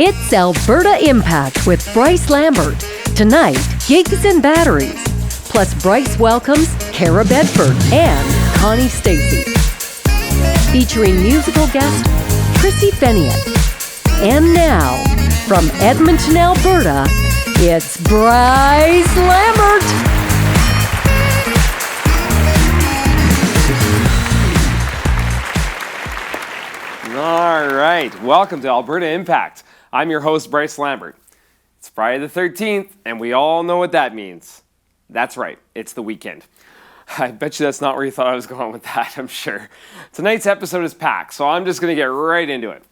It's Alberta Impact with Bryce Lambert. Tonight, gigs and batteries. Plus, Bryce welcomes Cara Bedford and Connie Stacey. Featuring musical guest Krissy Feniak. And now, from Edmonton, Alberta, it's Bryce Lambert. All right, welcome to Alberta Impact. I'm your host, Bryce Lambert. It's Friday the 13th, and we all know what that means. That's right, it's the weekend. I bet you that's not where you thought I was going with that, I'm sure. Tonight's episode is packed, so I'm just going to get right into it.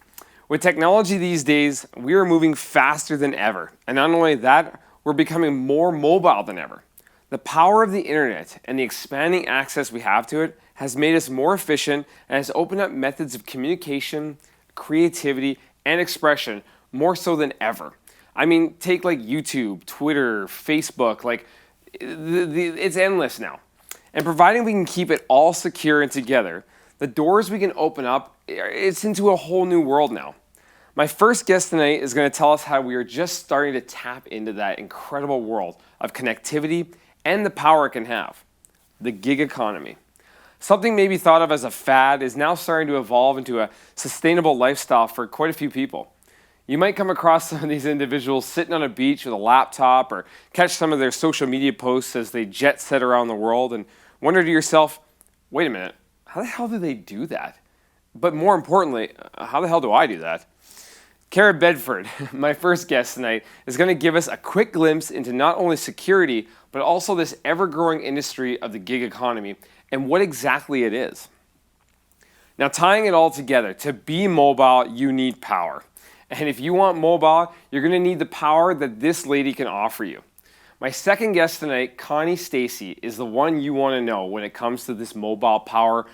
With technology these days, we are moving faster than ever. And not only that, we're becoming more mobile than ever. The power of the internet and the expanding access we have to it has made us more efficient and has opened up methods of communication, creativity, and expression more so than ever. I mean, take like YouTube, Twitter, Facebook, it's endless now. And providing we can keep it all secure and together, the doors we can open up, it's into a whole new world now. My first guest tonight is going to tell us how we are just starting to tap into that incredible world of connectivity and the power it can have. The gig economy. Something maybe thought of as a fad is now starting to evolve into a sustainable lifestyle for quite a few people. You might come across some of these individuals sitting on a beach with a laptop or catch some of their social media posts as they jet set around the world and wonder to yourself, wait a minute, how the hell do they do that? But more importantly, how the hell do I do that? Cara Bedford, my first guest tonight, is going to give us a quick glimpse into not only security, but also this ever-growing industry of the gig economy and what exactly it is. Now, tying it all together, to be mobile, you need power. And if you want mobile, you're going to need the power that this lady can offer you. My second guest tonight, Connie Stacy, is the one you want to know when it comes to this mobile power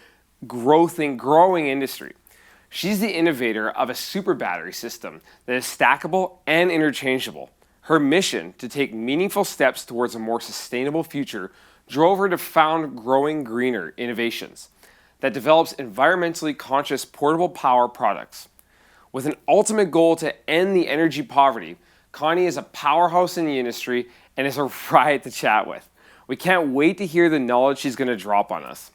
growing industry. She's the innovator of a super battery system that is stackable and interchangeable. Her mission to take meaningful steps towards a more sustainable future drove her to found Growing Greener Innovations that develops environmentally conscious portable power products. With an ultimate goal to end the energy poverty, Connie is a powerhouse in the industry and is a riot to chat with. We can't wait to hear the knowledge she's going to drop on us.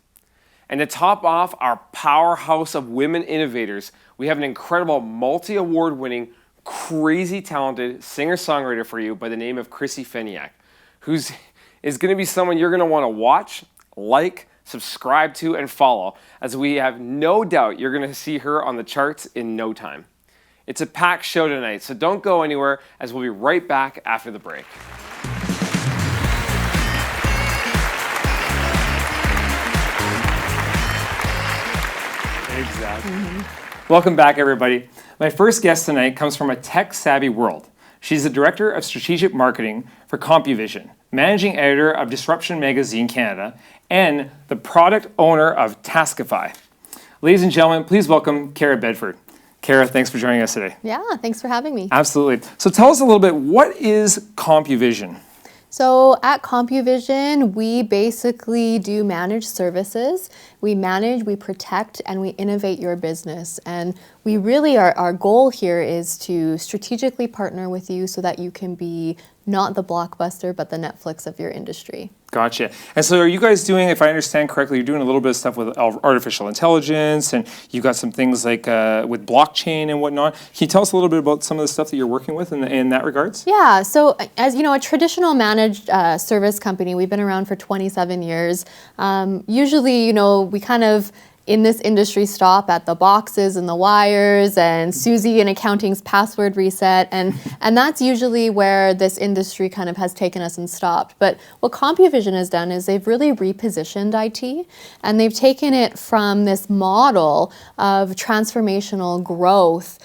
And to top off our powerhouse of women innovators, we have an incredible multi-award winning, crazy talented singer-songwriter for you by the name of Krissy Feniak, who's is going to be someone you're going to want to watch, like, subscribe to, and follow, as we have no doubt you're going to see her on the charts in no time. It's a packed show tonight, so don't go anywhere, as we'll be right back after the break. Exactly. Welcome back, everybody. My first guest tonight comes from a tech-savvy world. She's the Director of Strategic Marketing for ComPuVision, Managing Editor of Disruption Magazine Canada, and the product owner of Taskify. Ladies and gentlemen, please welcome Cara Bedford. Cara, thanks for joining us today. Yeah, thanks for having me. Absolutely. So tell us a little bit, what is ComPuVision? So at ComPuVision, we basically do managed services. We manage, we protect, and we innovate your business. And we really, our goal here is to strategically partner with you so that you can be not the Blockbuster, but the Netflix of your industry. Gotcha. And so are you guys doing, if I understand correctly, you're doing a little bit of stuff with artificial intelligence, and you've got some things like with blockchain and whatnot. Can you tell us a little bit about some of the stuff that you're working with in that regards? Yeah, so as you know, a traditional managed service company, we've been around for 27 years. Usually, we kind of in this industry stop at the boxes and the wires and Susie and accounting's password reset, and that's usually where this industry kind of has taken us and stopped. But what ComPuVision has done is they've really repositioned IT, and they've taken it from this model of transformational growth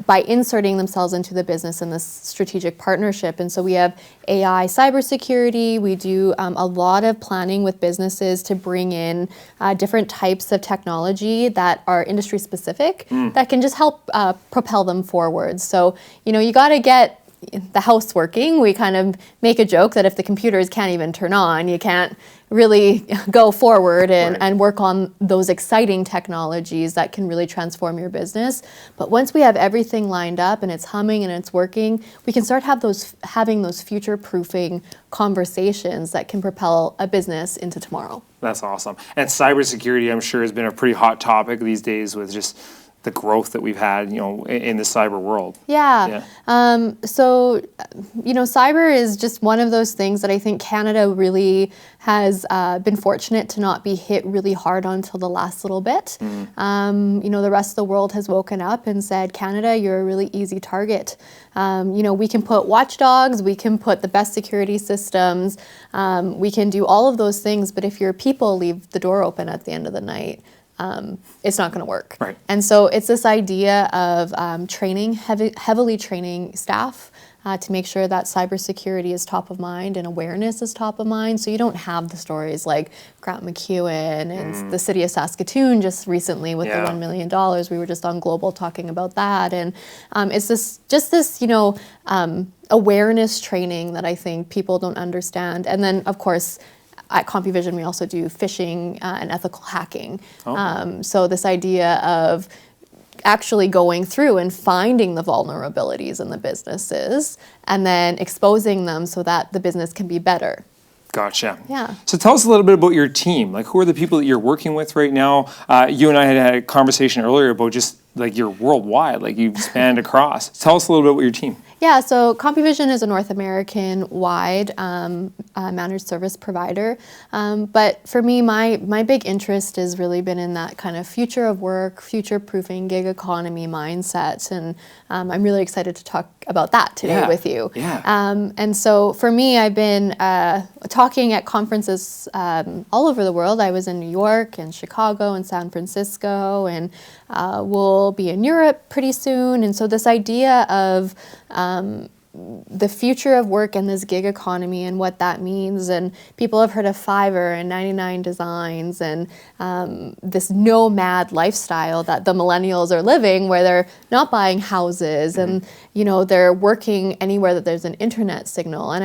by inserting themselves into the business in this strategic partnership. And so we have AI cybersecurity. We do a lot of planning with businesses to bring in different types of technology that are industry specific that can just help propel them forward. So, you got to get the house working, we kind of make a joke that if the computers can't even turn on, you can't really go forward and work on those exciting technologies that can really transform your business. But once we have everything lined up and it's humming and it's working, we can start having those future-proofing conversations that can propel a business into tomorrow. That's awesome. And cybersecurity, I'm sure, has been a pretty hot topic these days with just the growth that we've had, in the cyber world. Yeah. So, cyber is just one of those things that I think Canada really has been fortunate to not be hit really hard on until the last little bit. The rest of the world has woken up and said, Canada, you're a really easy target. We can put watchdogs, we can put the best security systems, we can do all of those things, but if your people leave the door open at the end of the night, it's not going to work. Right. And so it's this idea of heavily training staff to make sure that cybersecurity is top of mind and awareness is top of mind. So you don't have the stories like Grant McEwen and the city of Saskatoon just recently with the $1 million. We were just on Global talking about that. And it's this awareness training that I think people don't understand. And then, of course, at ComPuVision, we also do phishing and ethical hacking. So this idea of actually going through and finding the vulnerabilities in the businesses and then exposing them so that the business can be better. Gotcha. Yeah. So tell us a little bit about your team. Like, who are the people that you're working with right now? You and I had a conversation earlier about just like you're worldwide, like you've spanned across. Tell us a little bit about your team. Yeah, so ComPuVision is a North American-wide managed service provider. But for me, my big interest has really been in that kind of future of work, future-proofing, gig economy mindset. And I'm really excited to talk about that today with you. Yeah. And so for me, I've been talking at conferences all over the world. I was in New York and Chicago and San Francisco, and we'll be in Europe pretty soon. And so this idea of the future of work and this gig economy and what that means, and people have heard of Fiverr and 99 Designs and this nomad lifestyle that the millennials are living, where they're not buying houses and they're working anywhere that there's an internet signal. And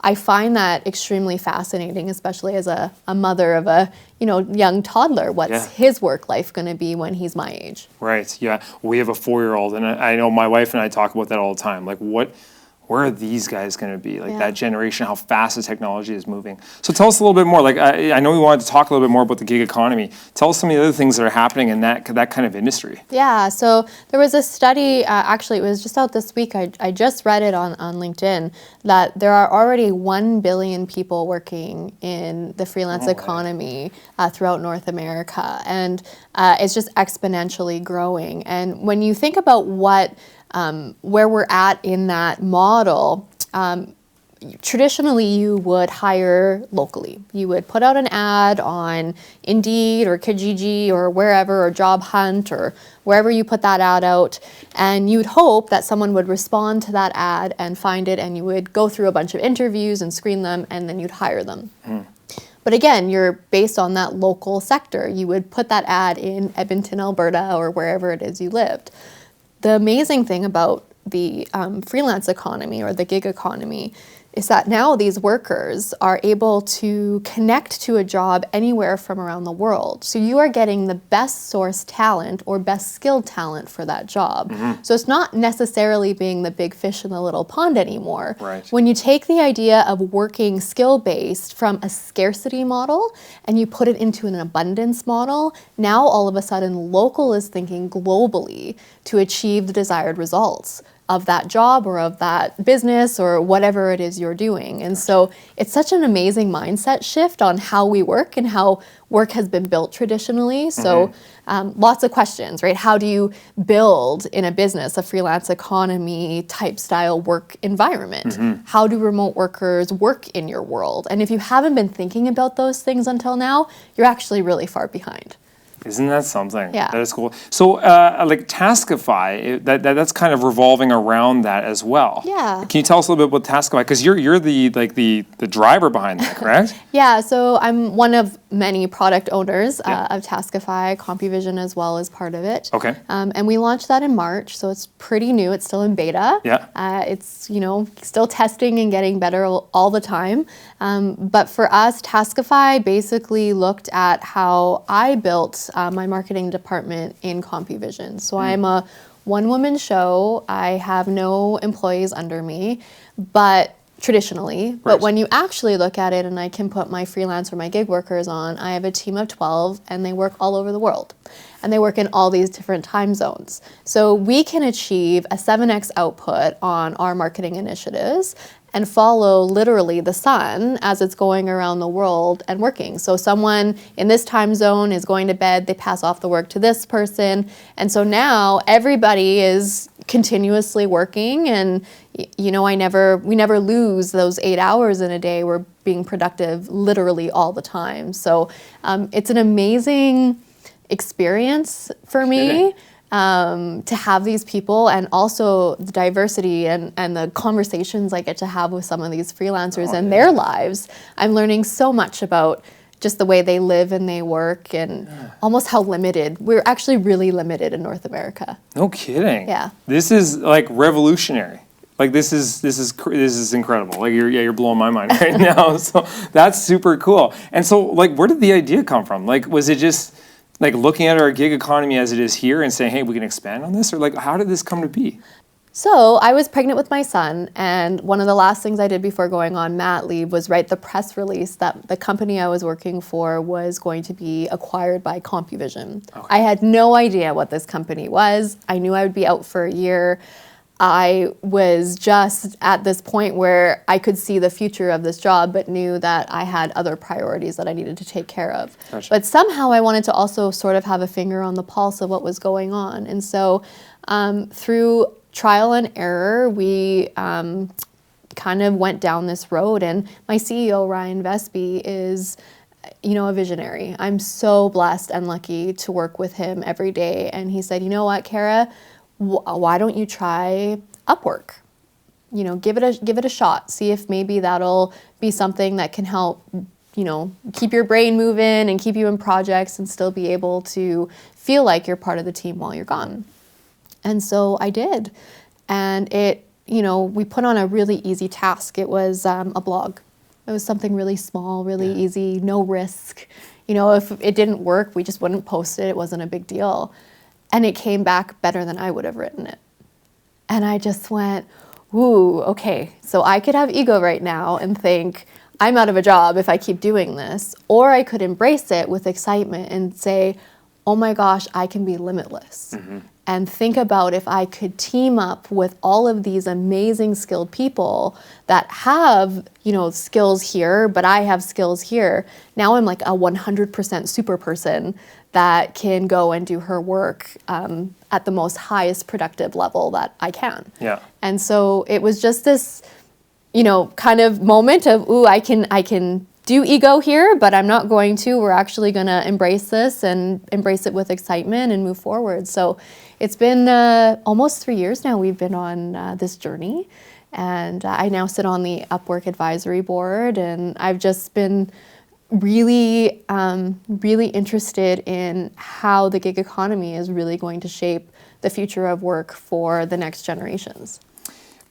I find that extremely fascinating, especially as a mother of a young toddler. What's his work life going to be when he's my age? Right. Yeah. We have a 4-year-old, and I know my wife and I talk about that all the time. Like, where are these guys going to be? Like that generation, how fast the technology is moving. So tell us a little bit more. Like, I know we wanted to talk a little bit more about the gig economy. Tell us some of the other things that are happening in that kind of industry. Yeah, so there was a study, actually it was just out this week, I just read it on LinkedIn, that there are already 1 billion people working in the freelance economy throughout North America. And it's just exponentially growing. And when you think about where we're at in that model, traditionally you would hire locally. You would put out an ad on Indeed or Kijiji or wherever, or Job Hunt or wherever you put that ad out, and you'd hope that someone would respond to that ad and find it, and you would go through a bunch of interviews and screen them, and then you'd hire them. But again, you're based on that local sector. You would put that ad in Edmonton, Alberta, or wherever it is you lived. The amazing thing about the freelance economy or the gig economy is that now these workers are able to connect to a job anywhere from around the world. So you are getting the best source talent or best skilled talent for that job. So it's not necessarily being the big fish in the little pond anymore. Right. When you take the idea of working skill-based from a scarcity model and you put it into an abundance model, now all of a sudden local is thinking globally to achieve the desired results of that job or of that business or whatever it is you're doing. And so it's such an amazing mindset shift on how we work and how work has been built traditionally. So lots of questions, right? How do you build in a business a freelance economy type style work environment? How do remote workers work in your world? And if you haven't been thinking about those things until now, you're actually really far behind. Isn't that something? Yeah. That is cool. So, like Taskify, that's kind of revolving around that as well. Yeah. Can you tell us a little bit about Taskify? Because you're the driver behind that, correct? Yeah, so I'm one of many product owners Yeah. of Taskify. ComPuVision as well as part of it. Okay. And we launched that in March, so it's pretty new. It's still in beta. Yeah. It's still testing and getting better all the time. But for us, Taskify basically looked at how I built my marketing department in ComPuVision. So I'm a one-woman show. I have no employees under me, but traditionally. But when you actually look at it, and I can put my freelance or my gig workers on, I have a team of 12 and they work all over the world. And they work in all these different time zones. So we can achieve a 7x output on our marketing initiatives and follow literally the sun as it's going around the world and working. So someone in this time zone is going to bed, they pass off the work to this person. And so now everybody is continuously working, and we never lose those 8 hours in a day. We're being productive literally all the time. So it's an amazing experience for me to have these people, and also the diversity and the conversations I get to have with some of these freelancers and their lives. I'm learning so much about just the way they live and they work, and almost how limited. We're actually really limited in North America. No kidding. Yeah. This is like revolutionary. Like this is incredible. Like you're blowing my mind right now. So that's super cool. And so like, where did the idea come from? Like, was it just like looking at our gig economy as it is here and saying, hey, we can expand on this? Or like, how did this come to be? So I was pregnant with my son, and one of the last things I did before going on mat leave was write the press release that the company I was working for was going to be acquired by ComPuVision. Okay. I had no idea what this company was. I knew I would be out for a year. I was just at this point where I could see the future of this job, but knew that I had other priorities that I needed to take care of. Gotcha. But somehow I wanted to also sort of have a finger on the pulse of what was going on. And so through trial and error, we kind of went down this road. And my CEO, Ryan Vesby, is a visionary. I'm so blessed and lucky to work with him every day. And he said, you know what, Cara, why don't you try Upwork? Give it a shot. See if maybe that'll be something that can help, keep your brain moving and keep you in projects and still be able to feel like you're part of the team while you're gone. And so I did. And we put on a really easy task. It was a blog. It was something really small, really easy, no risk. If it didn't work, we just wouldn't post it. It wasn't a big deal. And it came back better than I would have written it. And I just went, ooh, okay. So I could have ego right now and think, I'm out of a job if I keep doing this. Or I could embrace it with excitement and say, oh my gosh, I can be limitless. Mm-hmm. And think about if I could team up with all of these amazing skilled people that have, skills here, but I have skills here. Now I'm like a 100% super person that can go and do her work at the most highest productive level that I can. Yeah. And so it was just this, kind of moment of, ooh, I can do ego here, but I'm not going to. We're actually going to embrace this and embrace it with excitement and move forward. So it's been almost 3 years now we've been on this journey. And I now sit on the Upwork advisory board, and I've just been really interested in how the gig economy is really going to shape the future of work for the next generations.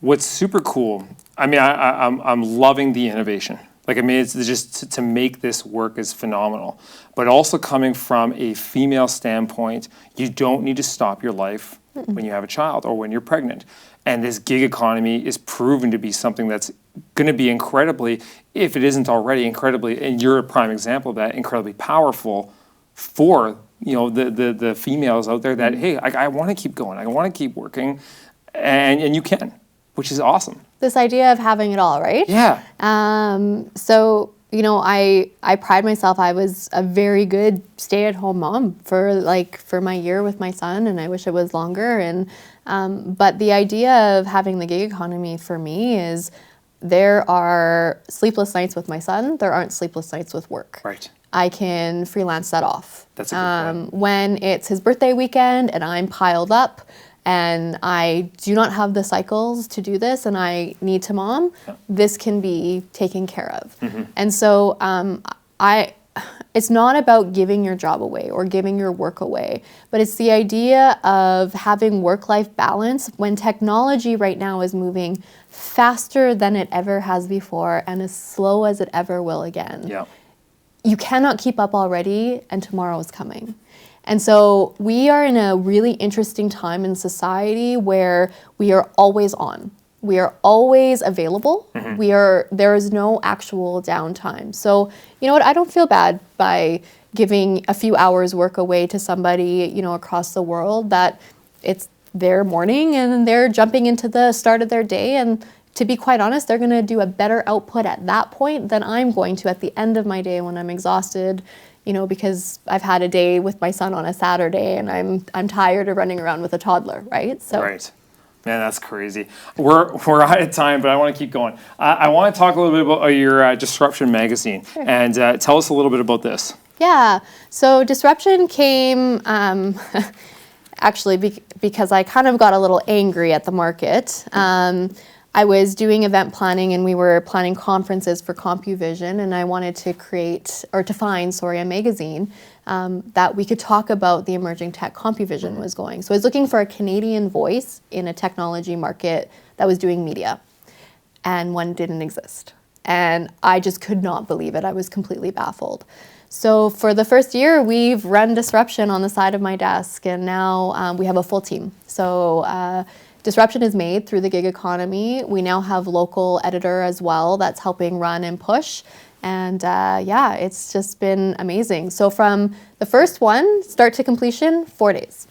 What's super cool, I'm loving the innovation. It's just to make this work is phenomenal. But also coming from a female standpoint, you don't need to stop your life when you have a child or when you're pregnant. And this gig economy is proven to be something that's going to be incredibly, if it isn't already incredibly, and you're a prime example of that, incredibly powerful for the females out there that, hey, I want to keep going, I want to keep working, and you can, which is awesome. This idea of having it all, right? Yeah. So, I pride myself. I was a very good stay-at-home mom for my year with my son, and I wish it was longer. And but the idea of having the gig economy for me is there are sleepless nights with my son. There aren't sleepless nights with work. Right. I can freelance that off. That's a good point. When it's his birthday weekend and I'm piled up and I do not have the cycles to do this and I need to mom, this can be taken care of. And so it's not about giving your job away or giving your work away, but it's the idea of having work-life balance when technology right now is moving faster than it ever has before and as slow as it ever will again. Yeah. You cannot keep up already, and tomorrow is coming. And so we are in a really interesting time in society where we are always on. We are always available. There is no actual downtime. So, you know what, I don't feel bad by giving a few hours work away to somebody, you know, across the world that it's their morning and they're jumping into the start of their day, and to be quite honest, they're going to do a better output at that point than I'm going to at the end of my day when I'm exhausted, you know, because I've had a day with my son on a Saturday and I'm tired of running around with a toddler, right? So. Right. Man, that's crazy. We're out of time, but I want to keep going. I want to talk a little bit about your Disruption magazine, and tell us a little bit about this. Yeah, so Disruption came actually because I kind of got a little angry at the market. I was doing event planning and we were planning conferences for ComPuVision, and I wanted to find a magazine that we could talk about the emerging tech ComPuVision was going. So I was looking for a Canadian voice in a technology market that was doing media, and one didn't exist. And I just could not believe it. I was completely baffled. So for the first year, we've run Disruption on the side of my desk, and now we have a full team. So Disruption is made through the gig economy. We now have local editor as well that's helping run and push. And it's just been amazing. So from the first one, start to completion, 4 days.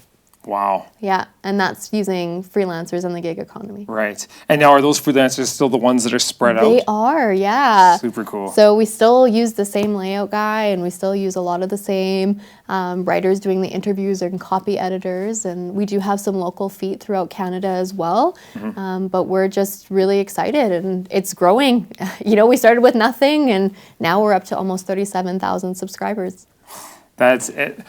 Wow. Yeah, and that's using freelancers in the gig economy. Right. And now are those freelancers still the ones that are spread out? They are, yeah. Super cool. So we still use the same layout guy, and we still use a lot of the same writers doing the interviews and copy editors. And we do have some local feet throughout Canada as well. But we're just really excited, and it's growing. You know, we started with nothing, and now we're up to almost 37,000 subscribers. That's it.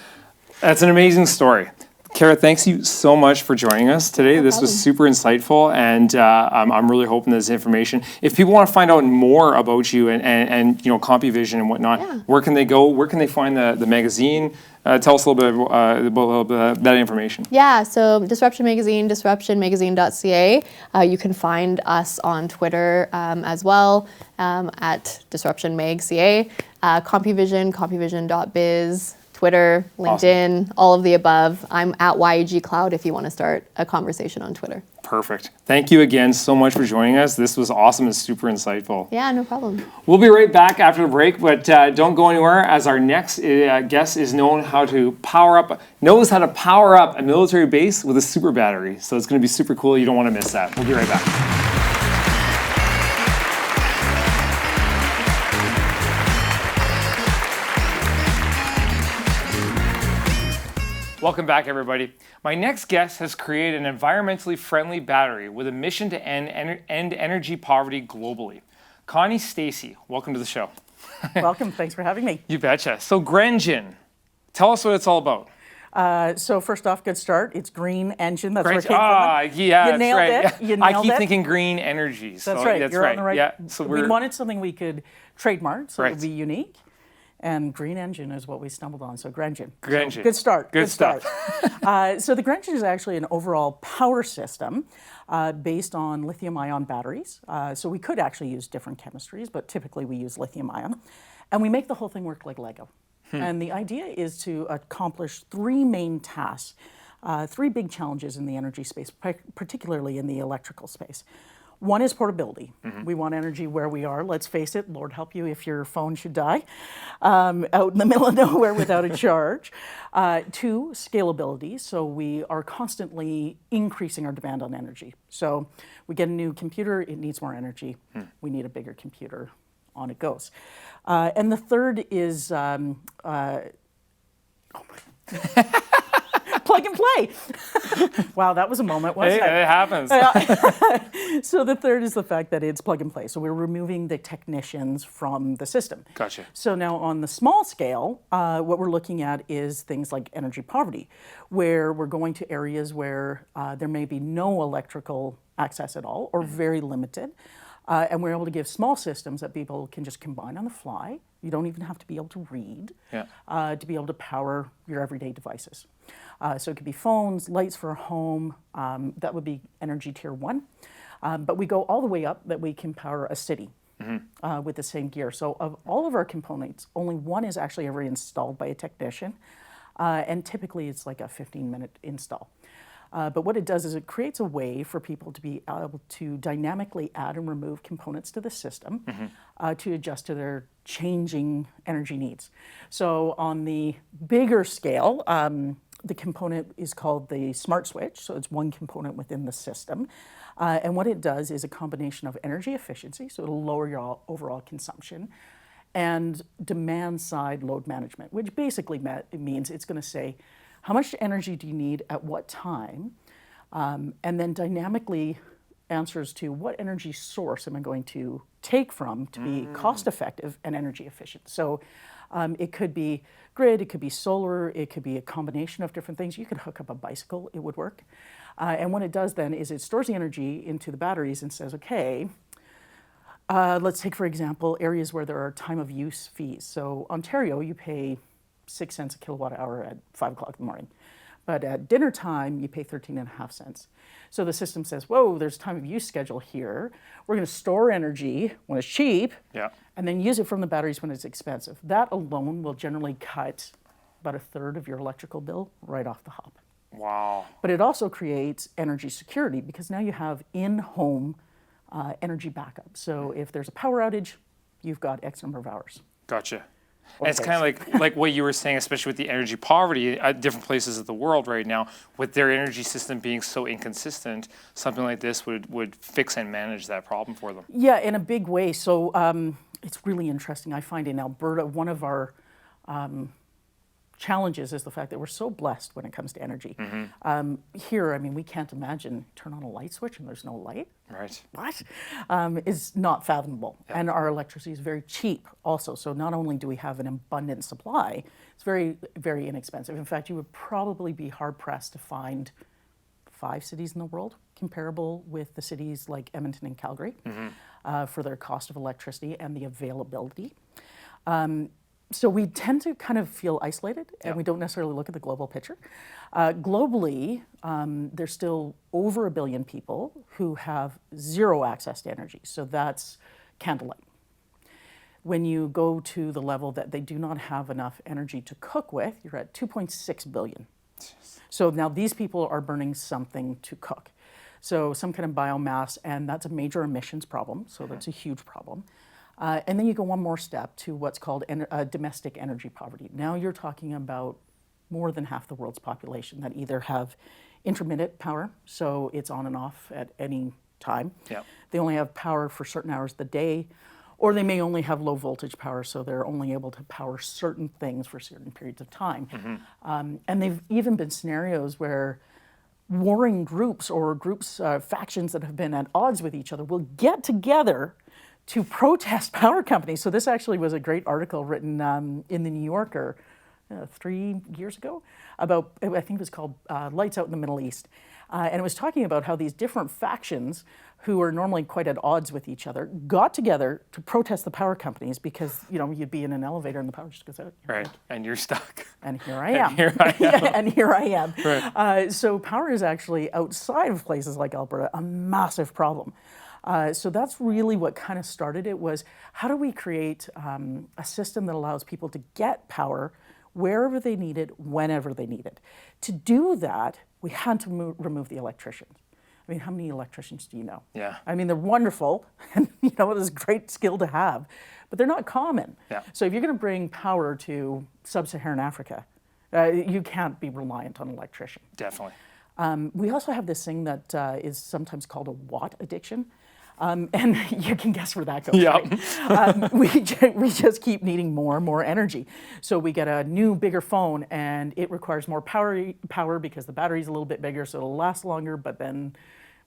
That's an amazing story. Cara, thanks you so much for joining us today. This was super insightful, and I'm really hoping this information. If people want to find out more about you and you know, ComPuVision and whatnot, where can they go? Where can they find the magazine? Tell us a little bit about that information. Yeah, so Disruption Magazine, disruptionmagazine.ca. You can find us on Twitter as well at disruptionmagca. ComPuVision, compuvision.biz. Twitter, LinkedIn, awesome. All of the above. I'm at YAG Cloud if you want to start a conversation on Twitter. Perfect. Thank you again so much for joining us. This was awesome and super insightful. Yeah, no problem. We'll be right back after the break, but don't go anywhere, as our next guest knows how to power up a military base with a super battery. So it's going to be super cool. You don't want to miss that. We'll be right back. Welcome back, everybody. My next guest has created an environmentally friendly battery with a mission to end energy poverty globally. Connie Stacey, welcome to the show. Welcome, thanks for having me. You betcha. So Grengen, tell us what it's all about. So first off, good start. It's green engine. That's where it came from. Yeah, you nailed right. it. You nailed I keep it. thinking green energy. So that's right. That's You're right. on the right. Yeah. So we wanted something we could trademark, so right. it would be unique. And green engine is what we stumbled on. So Grengen. Grengen. So good start. Good stuff. So the Grengen is actually an overall power system based on lithium-ion batteries. So we could actually use different chemistries, but typically we use lithium-ion. And we make the whole thing work like Lego. And the idea is to accomplish three main tasks, three big challenges in the energy space, particularly in the electrical space. One is portability. We want energy where we are. Let's face it, Lord help you if your phone should die out in the middle of nowhere without a charge. Two, scalability. So we are constantly increasing our demand on energy. So we get a new computer, it needs more energy. We need a bigger computer, on it goes. And the third is plug and play. Wow, that was a moment, wasn't Hey, it? it happens. So the third is the fact that it's plug and play. So we're removing the technicians from the system. Gotcha. So now on the small scale, what we're looking at is things like energy poverty, where we're going to areas where there may be no electrical access at all or very limited. And we're able to give small systems that people can just combine on the fly. You don't even have to be able to read to be able to power your everyday devices. So it could be phones, lights for a home. That would be energy tier 1. But we go all the way up that we can power a city with the same gear. So of all of our components, only one is actually ever installed by a technician. And typically it's like a 15-minute install. But what it does is it creates a way for people to be able to dynamically add and remove components to the system to adjust to their changing energy needs. So on the bigger scale, the component is called the smart switch. So it's one component within the system. And what it does is a combination of energy efficiency, so it'll lower your overall consumption, and demand side load management, which basically means it's going to say, how much energy do you need at what time? And then dynamically answers to what energy source am I going to take from to be cost effective and energy efficient. So it could be grid, it could be solar, it could be a combination of different things. You could hook up a bicycle, it would work. And what it does then is it stores the energy into the batteries and says, okay, let's take, for example, areas where there are time of use fees. So Ontario, you pay 6 cents a kilowatt hour at 5 o'clock in the morning. But at dinner time, you pay 13.5 cents. So the system says, whoa, there's time of use schedule here. We're going to store energy when it's cheap and then use it from the batteries when it's expensive. That alone will generally cut about a third of your electrical bill right off the hop. Wow. But it also creates energy security because now you have in-home energy backup. So if there's a power outage, you've got X number of hours. Gotcha. And it's kind of like what you were saying, especially with the energy poverty at different places of the world right now, with their energy system being so inconsistent, something like this would fix and manage that problem for them. Yeah, in a big way. So it's really interesting. I find in Alberta, one of our challenges is the fact that we're so blessed when it comes to energy. Here, I mean, we can't imagine turn on a light switch and there's no light. Right. What? Is not fathomable. And our electricity is very cheap also. So not only do we have an abundant supply, it's very, very inexpensive. In fact, you would probably be hard-pressed to find 5 cities in the world comparable with the cities like Edmonton and Calgary for their cost of electricity and the availability. So we tend to kind of feel isolated, and we don't necessarily look at the global picture. Globally, there's still over 1 billion people who have zero access to energy. So that's candlelight. When you go to the level that they do not have enough energy to cook with, you're at 2.6 billion. So now these people are burning something to cook. So some kind of biomass, and that's a major emissions problem. So that's a huge problem. And then you go one more step to what's called domestic energy poverty. Now you're talking about more than half the world's population that either have intermittent power, so it's on and off at any time. They only have power for certain hours of the day, or they may only have low voltage power, so they're only able to power certain things for certain periods of time. And they've even been scenarios where warring groups or groups, factions that have been at odds with each other will get together to protest power companies. So this actually was a great article written in the New Yorker 3 years ago about, I think it was called Lights Out in the Middle East. And it was talking about how these different factions who are normally quite at odds with each other got together to protest the power companies because, you know, you'd be in an elevator and the power just goes out. Right, and you're stuck. And here I am. And here I am. And here I am. Right. So power is actually, outside of places like Alberta, a massive problem. So that's really what kind of started it, was how do we create a system that allows people to get power wherever they need it, whenever they need it. To do that, we had to remove the electricians. I mean, how many electricians do you know? Yeah. I mean, they're wonderful, and you know, it is a great skill to have, but they're not common. Yeah. So if you're going to bring power to sub-Saharan Africa, you can't be reliant on an electrician. Definitely. We also have this thing that is sometimes called a watt addiction. And you can guess where that goes, Yeah. right? We just keep needing more and more energy. So we get a new, bigger phone, and it requires more power because the battery's a little bit bigger, so it'll last longer, but then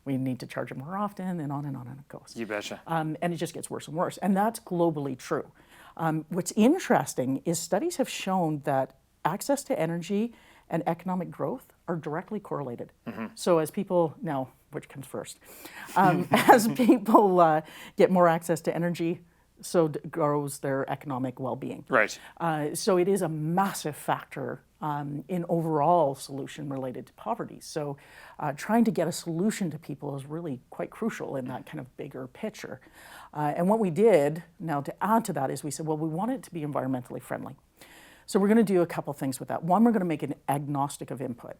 we need to charge it more often, and on it goes. You betcha. And it just gets worse and worse. And that's globally true. What's interesting is studies have shown that access to energy and economic growth are directly correlated. So as people, now, which comes first? As people get more access to energy, so grows their economic well-being. Right. So it is a massive factor in overall solution related to poverty. So trying to get a solution to people is really quite crucial in that kind of bigger picture. And what we did, now to add to that, is we said, well, we want it to be environmentally friendly. So we're going to do a couple things with that. One, we're going to make it agnostic of input.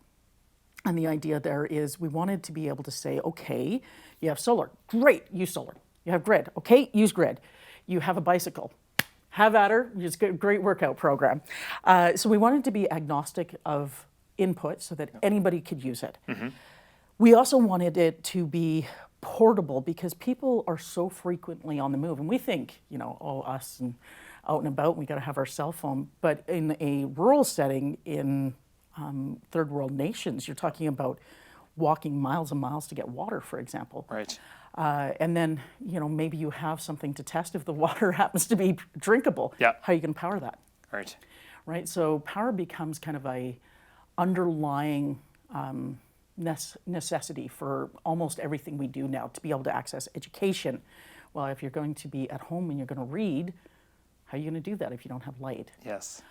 And the idea there is we wanted to be able to say, okay, you have solar, great, use solar. You have grid, okay, use grid. You have a bicycle, have at her, it's a great workout program. So we wanted to be agnostic of input so that anybody could use it. We also wanted it to be portable because people are so frequently on the move. And we think, oh, us and out and about, we got to have our cell phone. But in a rural setting in third world nations, you're talking about walking miles and miles to get water, for example. Right. And then, maybe you have something to test if the water happens to be drinkable. Yeah. How are you going to power that? Right. Right. So power becomes kind of a underlying necessity for almost everything we do now to be able to access education. Well, if you're going to be at home and you're going to read, how are you going to do that if you don't have light? Yes.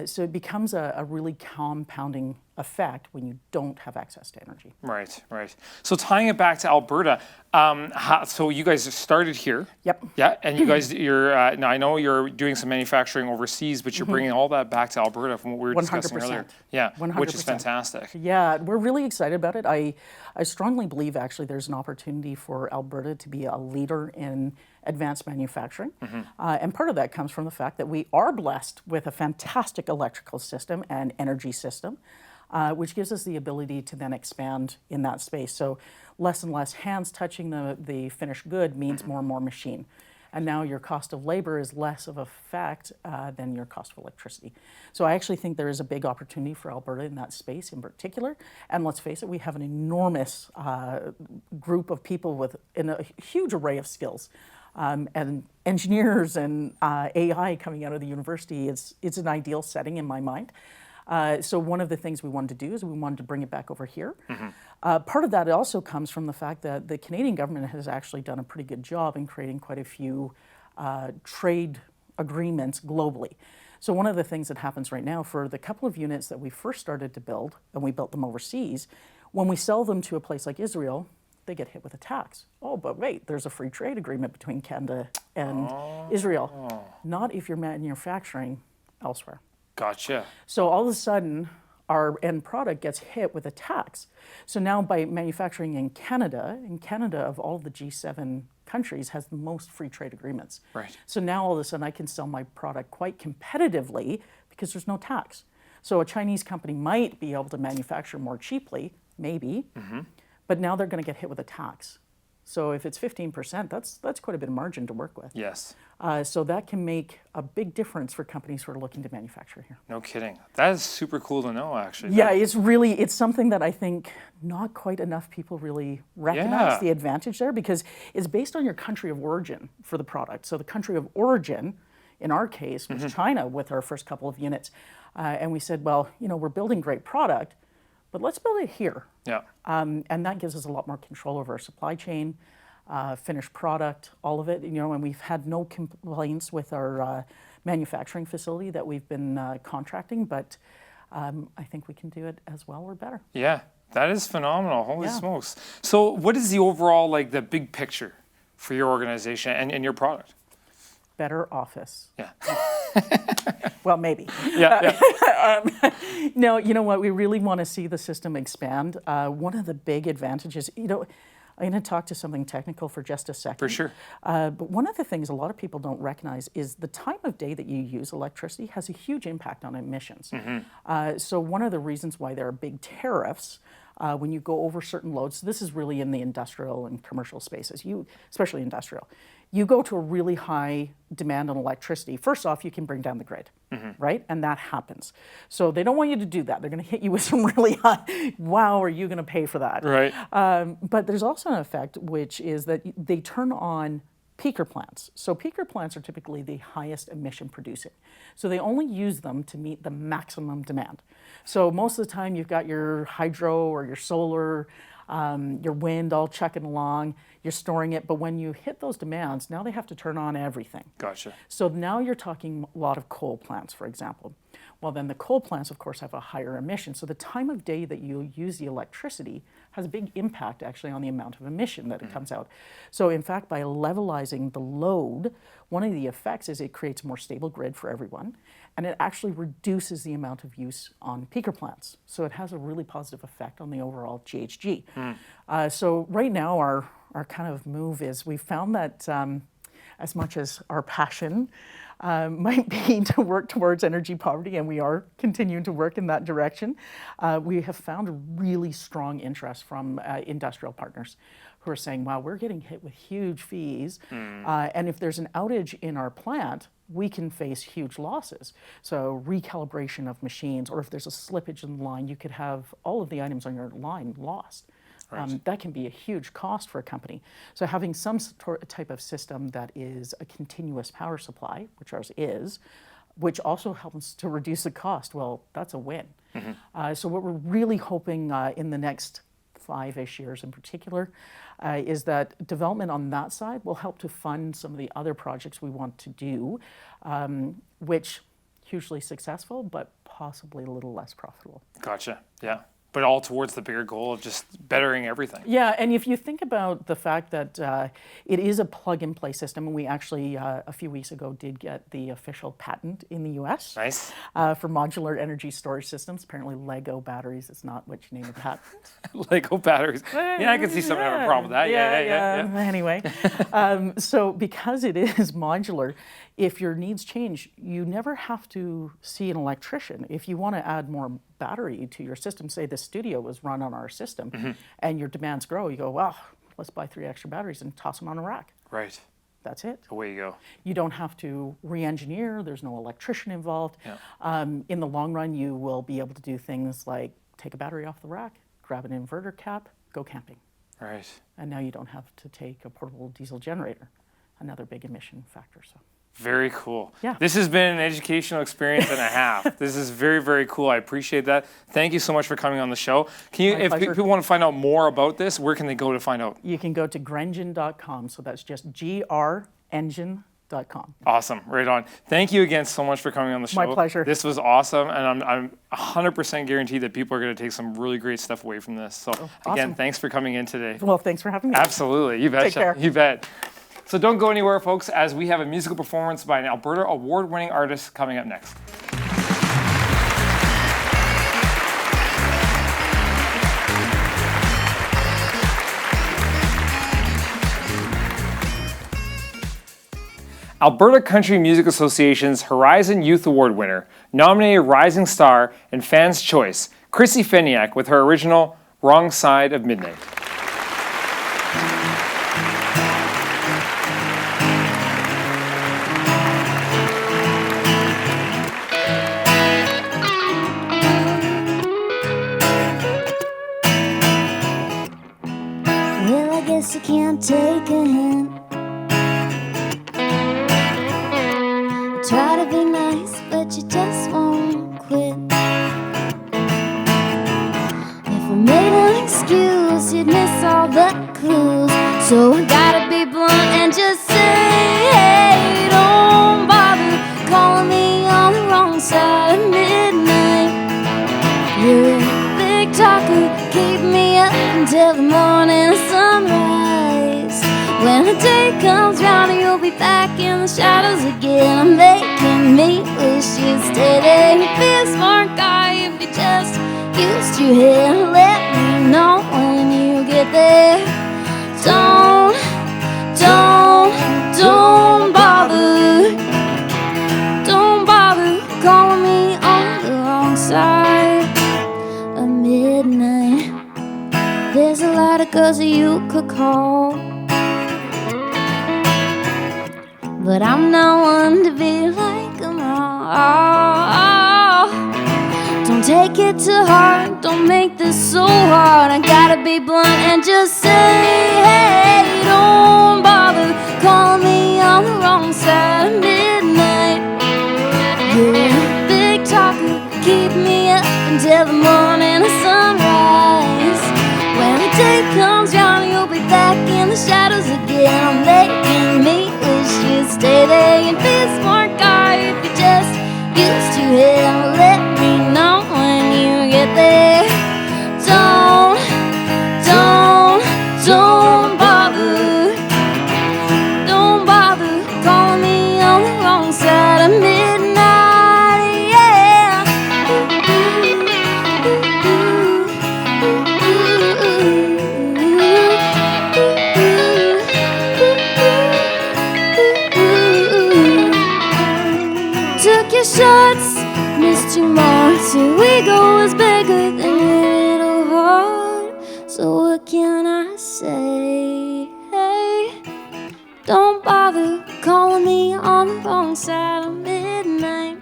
So it becomes a really compounding effect when you don't have access to energy. Right, right. So tying it back to Alberta, so you guys started here. Yep. Yeah, and you guys, now I know you're doing some manufacturing overseas, but you're bringing all that back to Alberta from what we were discussing 100%. earlier. Yeah, 100%. which is fantastic. Yeah, we're really excited about it. I strongly believe actually there's an opportunity for Alberta to be a leader in advanced manufacturing. And part of that comes from the fact that we are blessed with a fantastic electrical system and energy system, which gives us the ability to then expand in that space. So less and less hands touching the finished good means more and more machine. And now your cost of labor is less of a fact than your cost of electricity. So I actually think there is a big opportunity for Alberta in that space in particular. And let's face it, we have an enormous group of people with a huge array of skills. And engineers and AI coming out of the university, it's an ideal setting in my mind. So one of the things we wanted to do is we wanted to bring it back over here. Part of that also comes from the fact that the Canadian government has actually done a pretty good job in creating quite a few trade agreements globally. So one of the things that happens right now for the couple of units that we first started to build, and we built them overseas, when we sell them to a place like Israel, they get hit with a tax. Oh, but wait, there's a free trade agreement between Canada and Israel. Not if you're manufacturing elsewhere. Gotcha. So all of a sudden, our end product gets hit with a tax. So now by manufacturing in Canada of all the G7 countries has the most free trade agreements. Right. So now all of a sudden I can sell my product quite competitively because there's no tax. So a Chinese company might be able to manufacture more cheaply, maybe, but now they're going to get hit with a tax. So if it's 15%, that's quite a bit of margin to work with. Yes. So that can make a big difference for companies who are looking to manufacture here. No kidding. That is super cool to know, actually. Yeah, it's something that I think not quite enough people really recognize the advantage there, because it's based on your country of origin for the product. So the country of origin, in our case, was China with our first couple of units. And we said, well, we're building great product, but let's build it here. Yeah. And that gives us a lot more control over our supply chain, finished product, all of it. And we've had no complaints with our manufacturing facility that we've been contracting, but I think we can do it as well or better. Yeah, that is phenomenal. Holy smokes. So what is the overall, the big picture for your organization and your product? Better office. Yeah. Well, maybe. Yeah. No, you know what? We really want to see the system expand. One of the big advantages, I'm going to talk to something technical for just a second. For sure. But one of the things a lot of people don't recognize is the time of day that you use electricity has a huge impact on emissions. So one of the reasons why there are big tariffs when you go over certain loads, this is really in the industrial and commercial spaces, especially industrial. You go to a really high demand on electricity. First off, you can bring down the grid, right? And that happens. So they don't want you to do that. They're going to hit you with some really high, wow, are you going to pay for that? Right. But there's also an effect, which is that they turn on peaker plants. So peaker plants are typically the highest emission producing. So they only use them to meet the maximum demand. So most of the time you've got your hydro or your solar, your wind all chucking along, you're storing it, but when you hit those demands, now they have to turn on everything. Gotcha. So now you're talking a lot of coal plants, for example. Well, then the coal plants, of course, have a higher emission. So the time of day that you use the electricity has a big impact actually on the amount of emission that it comes out. So in fact, by levelizing the load, one of the effects is it creates a more stable grid for everyone, and it actually reduces the amount of use on peaker plants. So it has a really positive effect on the overall GHG. So right now, our kind of move is we found that as much as our passion might be to work towards energy poverty, and we are continuing to work in that direction, we have found a really strong interest from industrial partners who are saying, wow, we're getting hit with huge fees, and if there's an outage in our plant, we can face huge losses. So recalibration of machines, or if there's a slippage in the line, you could have all of the items on your line lost. Right. That can be a huge cost for a company. So having some type of system that is a continuous power supply, which ours is, which also helps to reduce the cost, well, that's a win. So what we're really hoping in the next 5-ish years in particular is that development on that side will help to fund some of the other projects we want to do, which hugely successful, but possibly a little less profitable. Gotcha. Yeah. But all towards the bigger goal of just bettering everything. Yeah, and if you think about the fact that it is a plug-and-play system, and we actually, a few weeks ago, did get the official patent in the US. Nice. For modular energy storage systems. Apparently Lego batteries is not what you name a patent. Lego batteries. Yeah, I can see someone having a problem with that. Yeah. Anyway, so because it is modular, if your needs change, you never have to see an electrician. If you want to add more battery to your system, say the studio was run on our system, and your demands grow, you go, well, let's buy 3 extra batteries and toss them on a rack. Right. That's it. Away you go. You don't have to re-engineer. There's no electrician involved. Yeah. In the long run, you will be able to do things like take a battery off the rack, grab an inverter cap, go camping. Right. And now you don't have to take a portable diesel generator, another big emission factor. So. Very cool. Yeah. This has been an educational experience and a half. This is very, very cool. I appreciate that. Thank you so much for coming on the show. Can you, if people want to find out more about this, where can they go to find out? You can go to grengen.com. So that's just grengine.com. Awesome. Right on. Thank you again so much for coming on the show. My pleasure. This was awesome, and I'm 100% guaranteed that people are going to take some really great stuff away from this. So again, thanks for coming in today. Well, thanks for having me. Absolutely. You betcha. Take care. You bet. So don't go anywhere, folks, as we have a musical performance by an Alberta award-winning artist coming up next. Alberta Country Music Association's Horizon Youth Award winner, nominated Rising Star and Fans' Choice, Krissy Feniak with her original Wrong Side of Midnight. Well, I guess you can't take a hint. I try to be nice, but you just won't quit. If I made an excuse, you'd miss all the clues. So I gotta be blunt and just say, hey, don't bother calling me on the wrong side of midnight. You're a big talker, keep me up until the morning sunrise. When the day comes round, you'll be back in the shadows again, making me wish you'd stay there. You'd be a smart guy if you just used your head. Let me know when you get there. midnight. There's a lot of girls that you could call, but I'm not one to be like them all. Don't take it to heart, don't make this so hard. I gotta be blunt and just say, hey, don't bother calling me on the wrong side of midnight. You're a big talker, keep me up until the morning of sunrise. When the day comes round, you'll be back in the shadows again. I'm making me wish you'd stay there and be a smart guy if you're just used to it. Let me know when you get there. Don't bother calling me on the wrong side of midnight. Yeah. Took your shots, missed you more. Your ego is bigger than your little heart. So what can I say? Hey, don't bother calling me on the wrong side of midnight.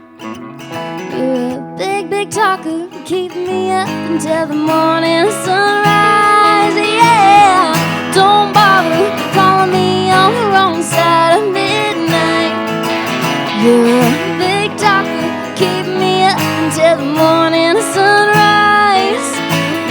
You're a big talker, keep me up until the morning sunrise. Yeah, don't bother calling me on the wrong side of midnight. You're a big talker, keep me up until the morning sunrise.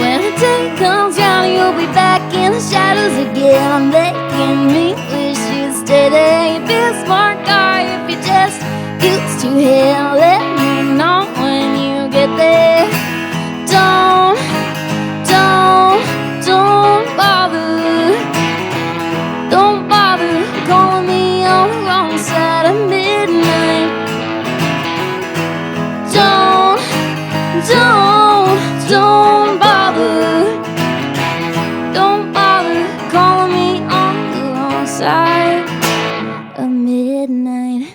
When the day comes round, you'll be back in the shadows again. I'm making me wish you'd stay there. You'd be a smart guy if you're just used to it. Let me know when you get there. Don't bother calling me on the wrong side of midnight. Don't bother calling me on the wrong side of midnight.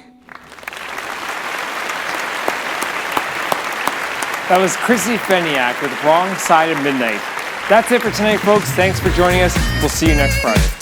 That was Krissy Feniak with Wrong Side of Midnight. That's it for tonight, folks. Thanks for joining us. We'll see you next Friday.